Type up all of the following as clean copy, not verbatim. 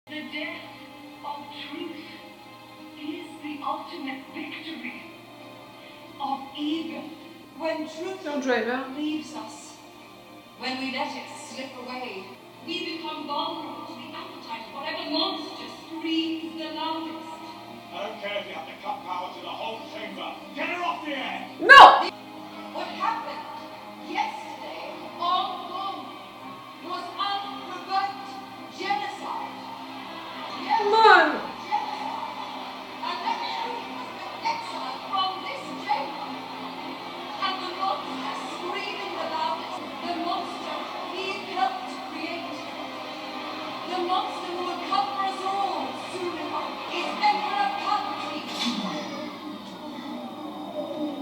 The death of truth is the ultimate victory of evil. When truth leaves us, when we let it slip away, we become vulnerable to the appetite of whatever monster screams the loudest. I don't care if you have to cut power to the whole chamber. Get her off the air! No! What happened yesterday on Rome was unprovoked genocide. Yes, Come on! genocide. And that truth has been exiled from this chamber. And the monster screaming the loudest, the monster he helped create, the monster who will cover us all soon enough, is Emperor Palpatine.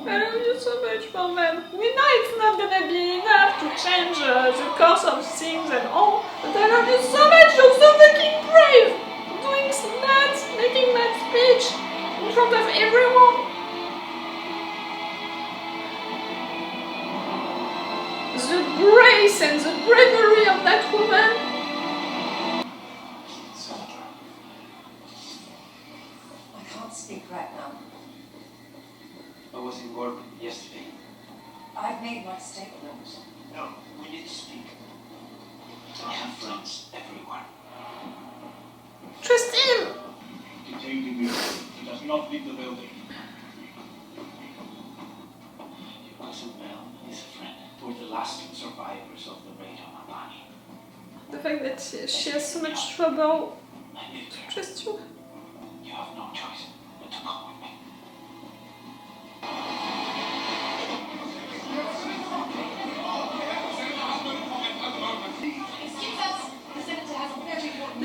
I love you so much, Mom. We know it's not gonna be enough to change the course of things and all, but I love you so much. You're so fucking brave. Doing that, making that speech in front of everyone. The grace and the bravery of that woman. I can't speak right now. I was in work yesterday. I've made my statement. No, we need to speak. I have friends everywhere. Trust him. Detain him. He does not leave the building. Your cousin Mel is a friend. We're the last survivors of the raid on Albany. The fact that she has so much trouble. I lived there. Trust you. You have no choice but to come with me. Excuse us. The senator has a very important...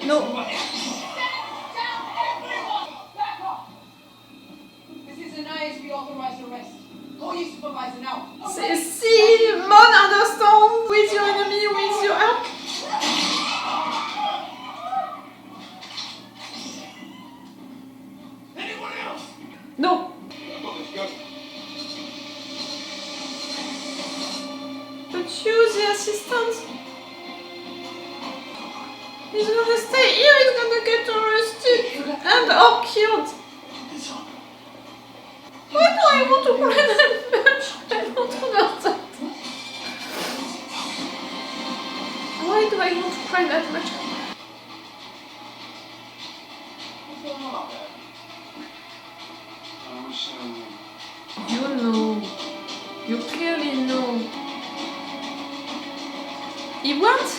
No. Down, everyone! Back off! This is an ISB authorized arrest. Call your supervisor now. See, Mon understand with your enemy, with your help. Anyone else? No. Let's go. But you, the assistant, he's gonna stay here, he's gonna get arrested and or killed. It's on. Why do I want to cry that much? I don't understand. Why do I want to cry that much? What's going on up there? I wish You know. You clearly know. He wants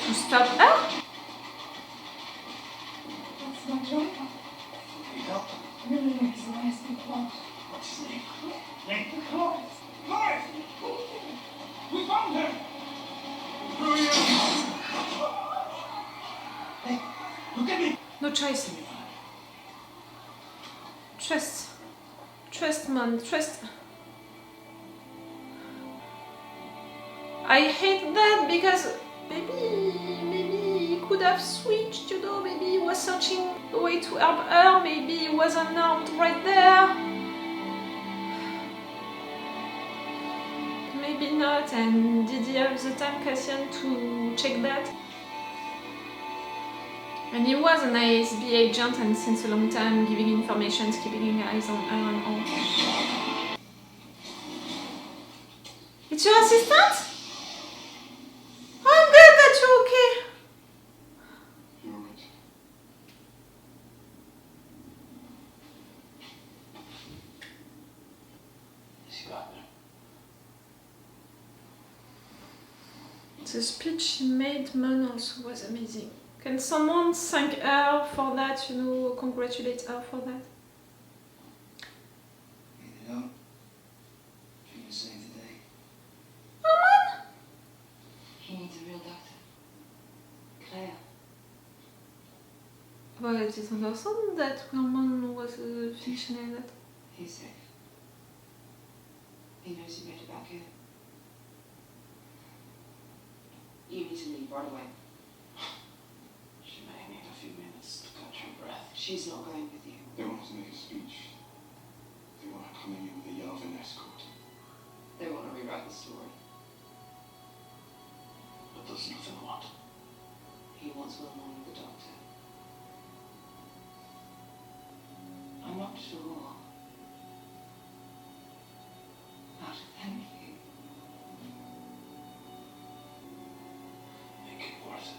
to stop her? That's my job. Need help? Really makes the ISB close. What's his name? Name? The chorus. Guys! We found him! Brilliant! Hey, look at me! No choice. Trust. Trust, man. Trust. I hate that because maybe he could have switched, you know, maybe he was searching a way to help her, maybe he was unarmed right there. Maybe not, and did he have the time, Cassian, to check that? And he was an ISB agent and since a long time giving information, keeping eyes on her and all. It's your assistant? I'm glad that you're okay. You're right. She got there. The speech she made, man, also was amazing. Can someone thank her for that, you know, congratulate her for that? Made it out. She can save the day. Oh man! He needs a real doctor. Claire. Well, I didn't understand that Herman was fictional that. He's safe. He knows you made it back here. You need to leave right away. She may need a few minutes to catch her breath. She's not going with you. They want us to make a speech. They want to come in here with a yell of an escort. They want to rewrite the story. What does Luthen want? He wants one more with the Doctor. I'm not sure how to thank you. Make it worth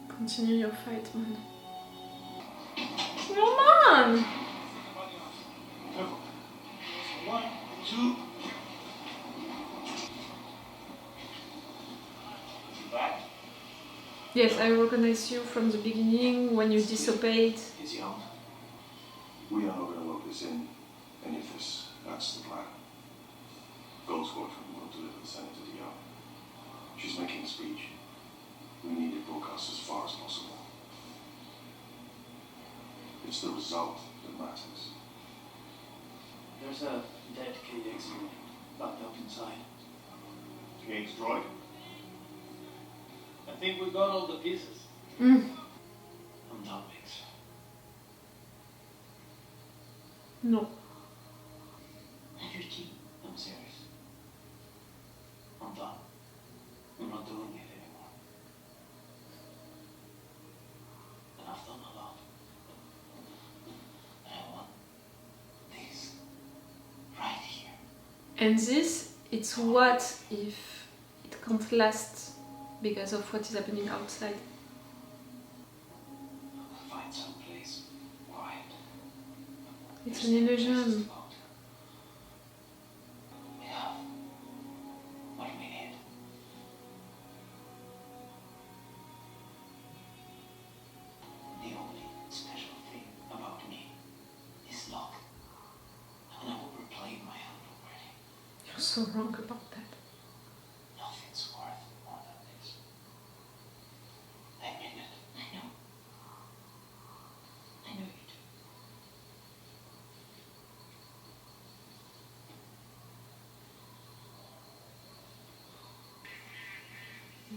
it. Continue your fight, man. Your man! Careful. 1, 2. Back. Yes, I recognize you from the beginning when you dissipate. He's young. We are not going to lock this in, any of this. That's the plan. Gold Squadron will deliver the Senate to the yard. She's making a speech. We need it broadcast as far as possible. It's the result that matters. There's a dead KX unit locked up inside. KX droid. I think we got all the pieces. Mm. I'm done, Mix. No. Have your tea. I'm serious. I'm done. I'm not doing it anymore. And I've done a lot. And I want this right here. And this, it's what if it can't last because of what is happening outside. Find some place quiet. It's an illusion. We have what we need. The only special thing about me is luck. And I will replay my hand already. You're so wrong about that. Nothing's worth more than this. I mean it. I know. I know you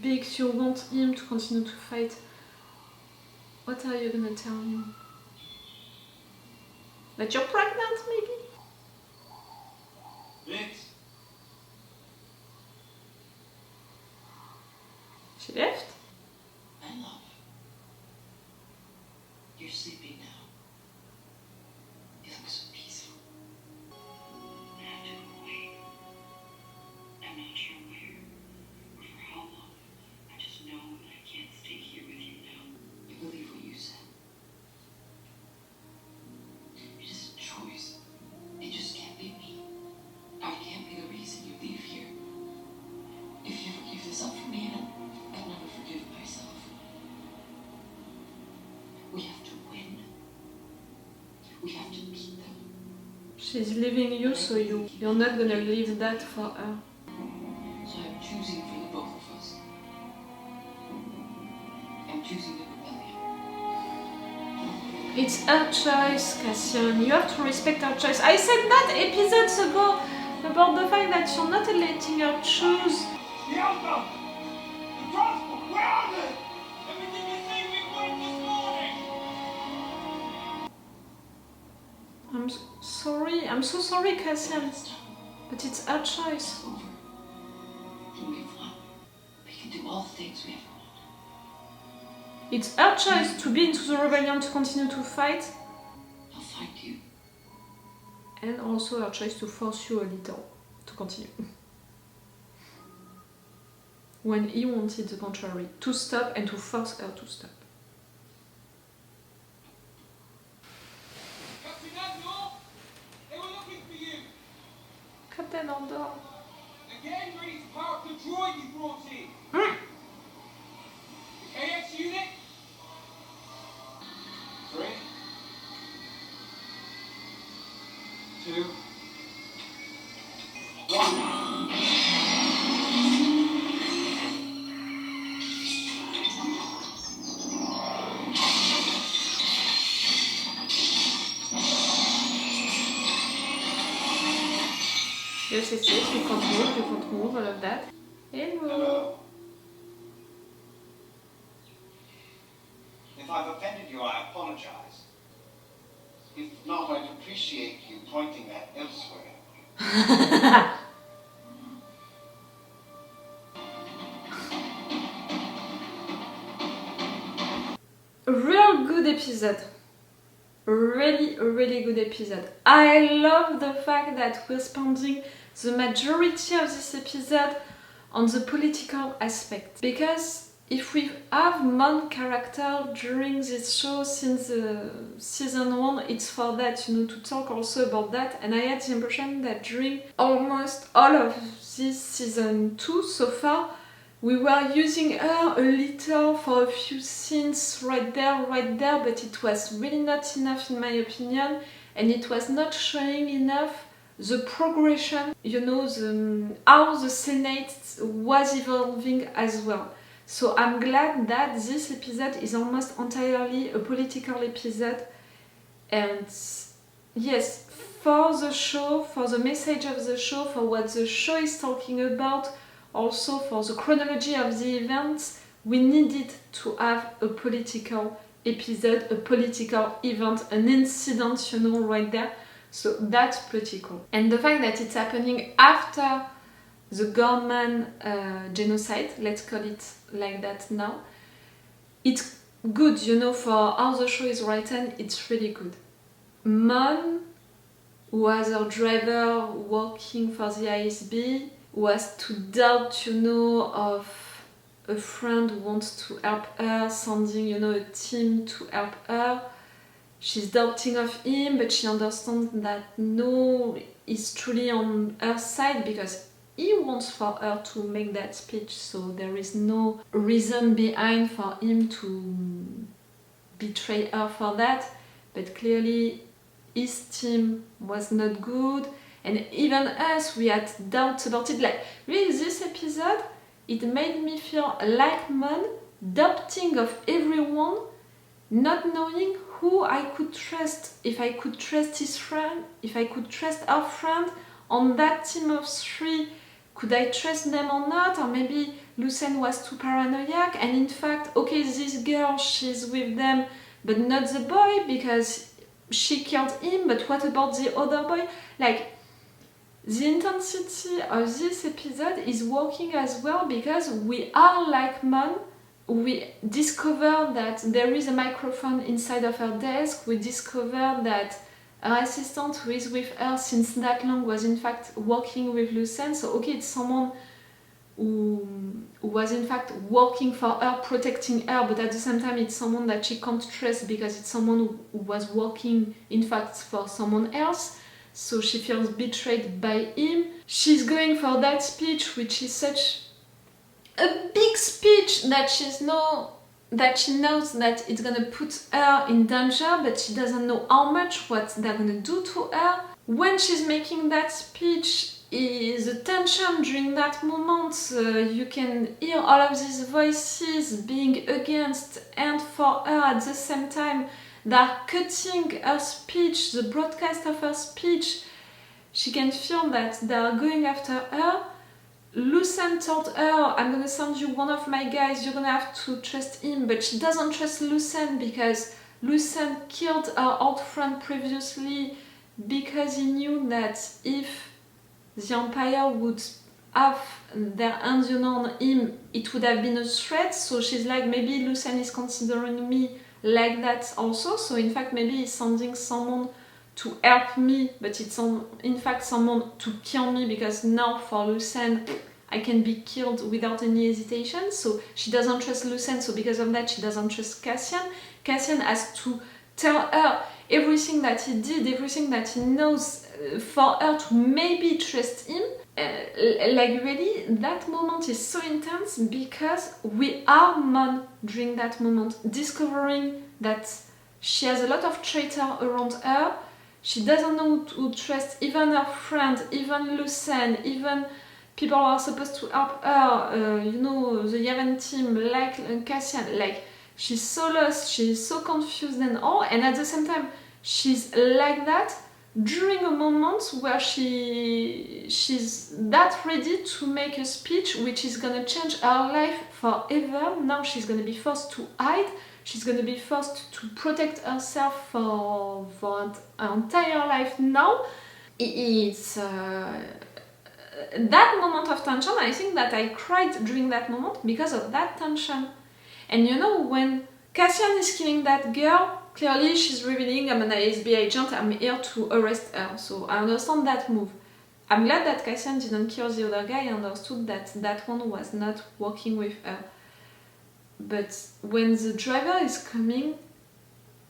do. Biggs, you want him to continue to fight. What are you gonna tell him? That you're pregnant, maybe? Vince. She left? My love. You're sleeping now. You look so peaceful. I have to go away. I'm not sure where or for how long. I just know that I can't stay here with you now. I believe what you said. It is a choice. It just can't be me. I can't be the reason you leave here. If you ever give this up for me, I'd never forgive myself. We have to win. We have to beat them. She's leaving you, so you're not gonna leave that for her. So I'm choosing for the both of us. I'm choosing the rebellion. It's her choice, Cassian. You have to respect her choice. I said that episodes ago about the fact that you're not letting her choose. The outcome! The transport! Where are they? Everything you say we wanted this morning! I'm so sorry, Cassian. But it's her choice. Over. And we've won. We can do all the things we ever want. It's her choice to be into the rebellion, to continue to fight. I'll find you. And also her choice to force you a little to continue. When he wanted the contrary, to stop and to force her to stop. Captain Andor! They were looking for you! Captain Andor. Again, ready to power up the droid you brought in! The KX unit? 3, 2, 1. Yes, you can't move, all of that. Hello. If I've offended you, I apologize. If not, I'd appreciate you pointing that elsewhere. real good episode. Really good episode. I love the fact that we're spending the majority of this episode on the political aspect. Because if we have Mon character during this show since season 1, it's for that, you know, to talk also about that. And I had the impression that during almost all of this season 2 so far, we were using her a little for a few scenes right there, but it was really not enough in my opinion, and it was not showing enough the progression, you know, how the Senate was evolving as well. So I'm glad that this episode is almost entirely a political episode, and yes, for the show, for the message of the show, for what the show is talking about, also for the chronology of the events, we needed to have a political episode, a political event, an incident, you know, right there. So that's pretty cool. And the fact that it's happening after the Gorman genocide, let's call it like that now, it's good, you know, for how the show is written, it's really good. Mon, who was our driver working for the ISB, was to doubt, you know, of a friend who wants to help her, sending, you know, a team to help her. She's doubting of him, but she understands that no, he's truly on her side because he wants for her to make that speech, so there is no reason behind for him to betray her for that. But clearly his team was not good, and even us, we had doubts about it. Like, really, this episode, it made me feel like Mon, doubting of everyone, not knowing who I could trust, if I could trust his friend, if I could trust our friend on that team of 3, could I trust them or not? Or maybe Luthen was too paranoid, and in fact, okay, this girl, she's with them, but not the boy, because she killed him, but what about the other boy? Like, the intensity of this episode is working as well because we are like Mon. We discover that there is a microphone inside of her desk. We discover that her assistant who is with her since that long was in fact working with Luthen. So okay, it's someone who was in fact working for her, protecting her, but at the same time it's someone that she can't trust because it's someone who was working in fact for someone else. So she feels betrayed by him. She's going for that speech, which is such a big speech that she knows that it's gonna put her in danger, but she doesn't know how much, what they're gonna do to her. When she's making that speech, is the tension during that moment. You can hear all of these voices being against and for her at the same time. They're cutting her speech, the broadcast of her speech. She can feel that they're going after her. Luthen told her, I'm gonna send you one of my guys, you're gonna have to trust him, but she doesn't trust Luthen because Luthen killed her old friend previously because he knew that if the Empire would have their hands on him, it would have been a threat. So she's like, maybe Luthen is considering me like that also, so in fact maybe he's sending someone to help me, but it's in fact someone to kill me because now for Luthen I can be killed without any hesitation. So she doesn't trust Luthen, so because of that she doesn't trust Cassian. Cassian has to tell her everything that he did, everything that he knows for her to maybe trust him. Like really, that moment is so intense because we are Mon during that moment, discovering that she has a lot of traitor around her. She doesn't know who to trust, even her friend, even Luthen, even people who are supposed to help her, you know, the Yavin team, like Cassian. Like, she's so lost, she's so confused and all, and at the same time, she's like that during a moment where she's that ready to make a speech which is gonna change her life forever. Now she's gonna be forced to hide, she's gonna be forced to protect herself for her entire life now. It's that moment of tension. I think that I cried during that moment because of that tension. And you know, when Cassian is killing that girl. Clearly she's revealing, I'm an ISB agent, I'm here to arrest her. So I understand that move. I'm glad that Cassian didn't kill the other guy. I understood that that one was not working with her. But when the driver is coming,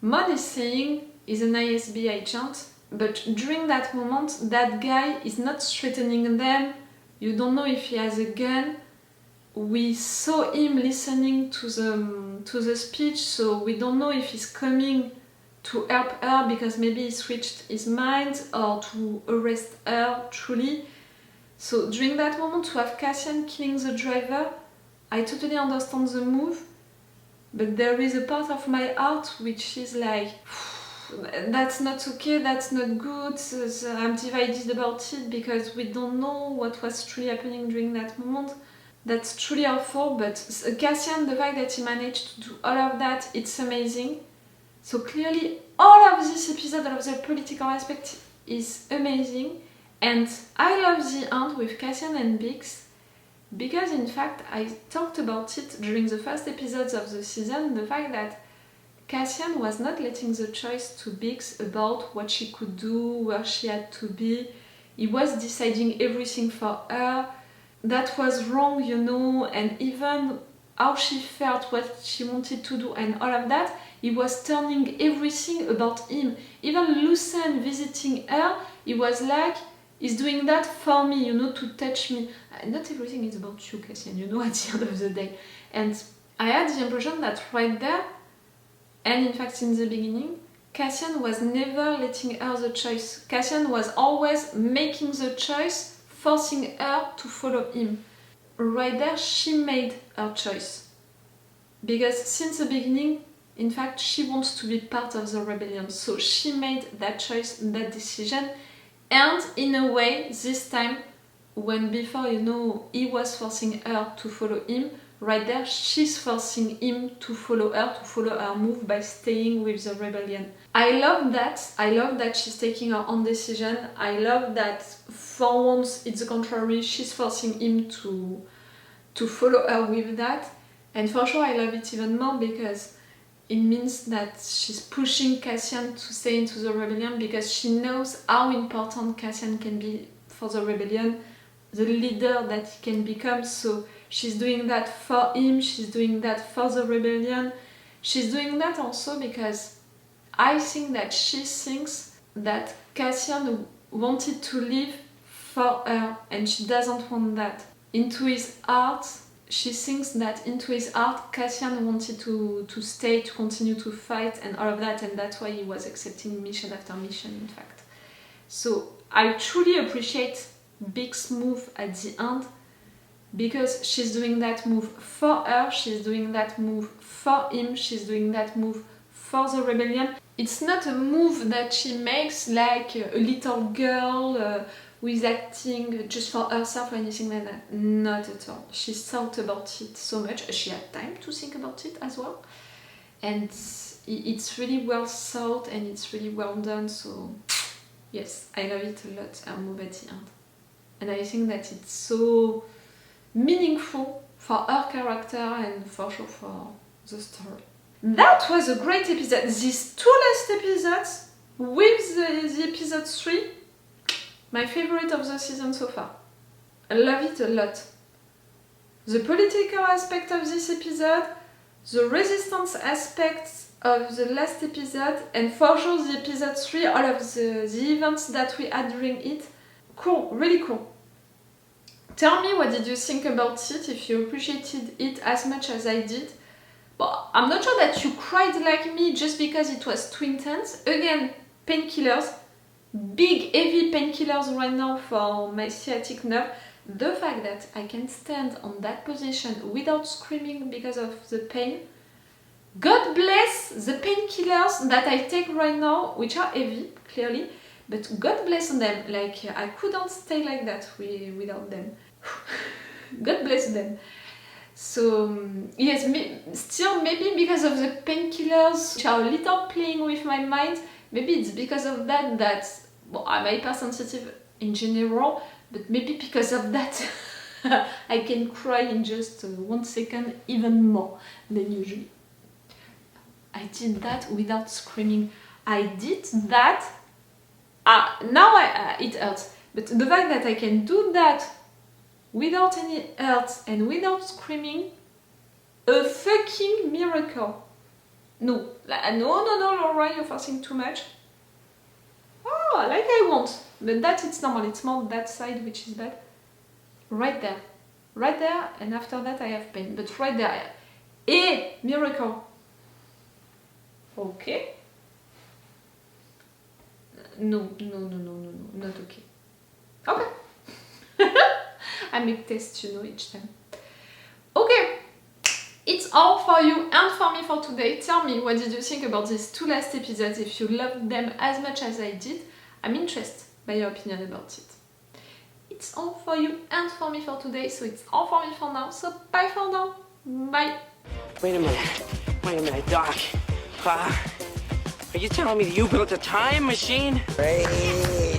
Mod is saying he's an ISB agent, but during that moment, that guy is not threatening them. You don't know if he has a gun. We saw him listening to the speech, so we don't know if he's coming to help her because maybe he switched his mind or to arrest her truly. So during that moment, to have Cassian killing the driver, I totally understand the move, but there is a part of my heart which is like, that's not okay, that's not good, I'm divided about it because we don't know what was truly happening during that moment. That's truly awful, but Cassian, the fact that he managed to do all of that, it's amazing. So clearly all of this episode, all of the political aspect is amazing, and I love the end with Cassian and Biggs because in fact I talked about it during the first episodes of the season, the fact that Cassian was not letting the choice to Biggs about what she could do, where she had to be. He was deciding everything for her. That was wrong, you know, and even how she felt, what she wanted to do and all of that, he was turning everything about him. Even Luthen visiting her, he was like, he's doing that for me, you know, to touch me. Not everything is about you, Cassian, you know, at the end of the day. And I had the impression that right there, and in fact in the beginning, Cassian was never letting her the choice. Cassian was always making the choice, forcing her to follow him. Right there, she made her choice. Because since the beginning, in fact, she wants to be part of the rebellion. So she made that choice, that decision. And in a way, this time, when before, you know, he was forcing her to follow him, right there, she's forcing him to follow her move by staying with the rebellion. I love that. I love that she's taking her own decision. I love that for once it's the contrary, she's forcing him to follow her with that. And for sure I love it even more because it means that she's pushing Cassian to stay into the rebellion because she knows how important Cassian can be for the rebellion, the leader that he can become. So she's doing that for him, she's doing that for the rebellion. She's doing that also because I think that she thinks that Cassian wanted to live for her and she doesn't want that. Into his heart, she thinks that into his heart Cassian wanted to stay, to continue to fight and all of that, and that's why he was accepting mission after mission in fact. So I truly appreciate Big's move at the end because she's doing that move for her, she's doing that move for him, she's doing that move for the rebellion. It's not a move that she makes like a little girl who is acting just for herself or anything like that. Not at all. She thought about it so much. She had time to think about it as well. And it's really well thought and it's really well done. So yes, I love it a lot, her move at the end. And I think that it's so meaningful for her character and for sure for the story. That was a great episode. These two last episodes with the episode 3, my favorite of the season so far. I love it a lot. The political aspect of this episode, the resistance aspect of the last episode, and for sure the episode 3, all of the events that we had during it. Cool, really cool. Tell me what did you think about it, if you appreciated it as much as I did. But I'm not sure that you cried like me just because it was too intense. Again, painkillers. Big heavy painkillers right now for my sciatic nerve. The fact that I can stand on that position without screaming because of the pain. God bless the painkillers that I take right now, which are heavy, clearly. But God bless them, like I couldn't stay like that without them. God bless them. So yes, still maybe because of the painkillers which are a little playing with my mind, maybe it's because of that well, I'm hypersensitive in general, but maybe because of that I can cry in just 1 second even more than usually. I did that without screaming. I did that. It hurts. But the fact that I can do that without any hurt and without screaming, a fucking miracle. No, Laura, you're forcing too much. Oh, like I want. But that it's normal. It's more that side which is bad. Right there, and after that I have pain. But right there, miracle. Okay. No, not okay. Okay. I make tests, each time. Okay. It's all for you and for me for today. Tell me, what did you think about these 2 last episodes? If you loved them as much as I did, I'm interested by your opinion about it. It's all for you and for me for today, so it's all for me for now. So bye for now. Bye. Wait a minute, Doc. Are you telling me that you built a time machine? Great.